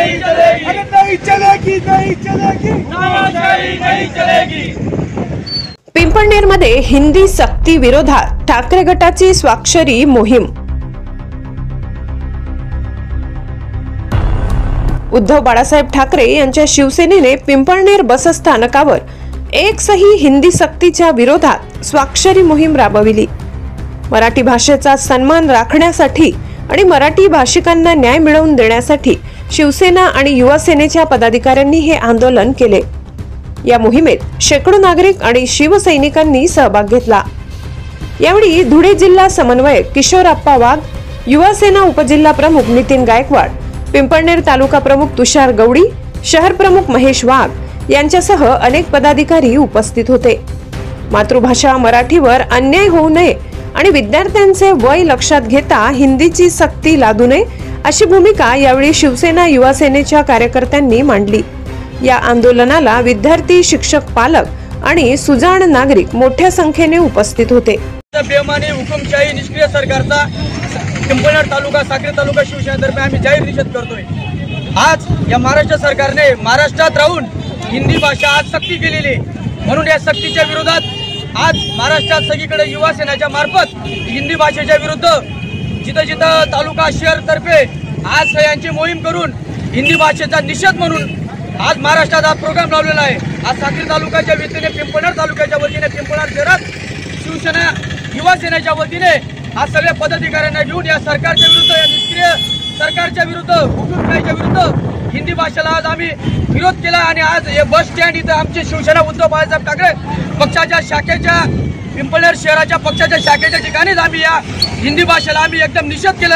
नहीं चलेगी, अरे नहीं चलेगी, नहीं चलेगी, तानाशाही नहीं चलेगी। पिंपळनेरमध्ये हिंदी सक्ती विरोधात ठाकरे गटाची स्वाक्षरी मोहीम। उद्धव बाळासाहेब ठाकरे यांच्या शिवसेनेने पिंपळनेर बस स्थानकावर एक सही हिंदी सक्तीच्या विरोधात स्वाक्षरी मोहीम राबविली। मराठी भाषेचा सन्मान राखण्यासाठी आणि मराठी भाषिकांना न्याय मिळवून देण्यासाठी शिवसेना आणि युवा सेनेच्या पदाधिकाऱ्यांनी हे आंदोलन केले। या मोहिमेत शेकडो नागरिक आणि शिवसैनिकांनी सहभाग घेतला। यावेळी धुळे जिल्हा समन्वयक किशोरप्पा वाघ, युवा सेना उपजिल्हा प्रमुख नितीन गायकवाड, पिंपळनेर तालुका प्रमुख तुषार गवडी, शहर प्रमुख महेश वाघ यांच्यासह अनेक पदाधिकारी उपस्थित होते। मातृभाषा मराठीवर अन्याय होऊ नये आणि विद्यार्थ्यांचे वय लक्षात घेता हिंदीची सक्ती लादू नये अशी भूमिका यावेळी शिवसेना युवा सेनेच्या कार्यकर्त्यांनी मांडली। या आंदोलनाला विद्यार्थी, शिक्षक, पालक आणि सुजाण नागरिक मोठ्या संख्येने उपस्थित होते। बेमानी हुकुमशाही निष्क्रिय सरकारचा पिंपळनेर तालुका, साक्री तालुका शिवसेनेतर्फे आम्ही जाहीर निषेध करतोय। आज या महाराष्ट्र सरकारने महाराष्ट्रात राहून हिंदी भाषा आज सक्ती केलेली, म्हणून या सक्तीच्या विरोधात आज महाराष्ट्रात सगळीकडे युवा सेनेच्या मार्फत हिंदी भाषेच्या विरुद्ध जिथं जिथं तालुका, शहर तर्फे आज यांची मोहीम करून हिंदी भाषेचा निषेध म्हणून आज महाराष्ट्रात हा प्रोग्राम लावलेला आहे। आज साक्री तालुक्याच्या वतीने, पिंपळनेर तालुक्याच्या वतीने, पिंपळनेर शहरात शिवसेना युवा सेनेच्या वतीने आज सगळ्या पदाधिकाऱ्यांना घेऊन या सरकारच्या विरुद्ध, या निष्क्रिय सरकारच्या विरुद्ध, हुकुमशाहीच्या विरुद्ध हिंदी भाषेला आज आम्ही विरोध केला। आणि आज हे बस स्टँड इथं आमचे शिवसेना उद्धव बाळासाहेब ठाकरे पक्षाच्या शाखेच्या, पिंपळनेर शहराच्या पक्षाच्या शाखेच्या ठिकाणीच आम्ही या हिंदी भाषेला आम्ही एकदम निषेध केलेला।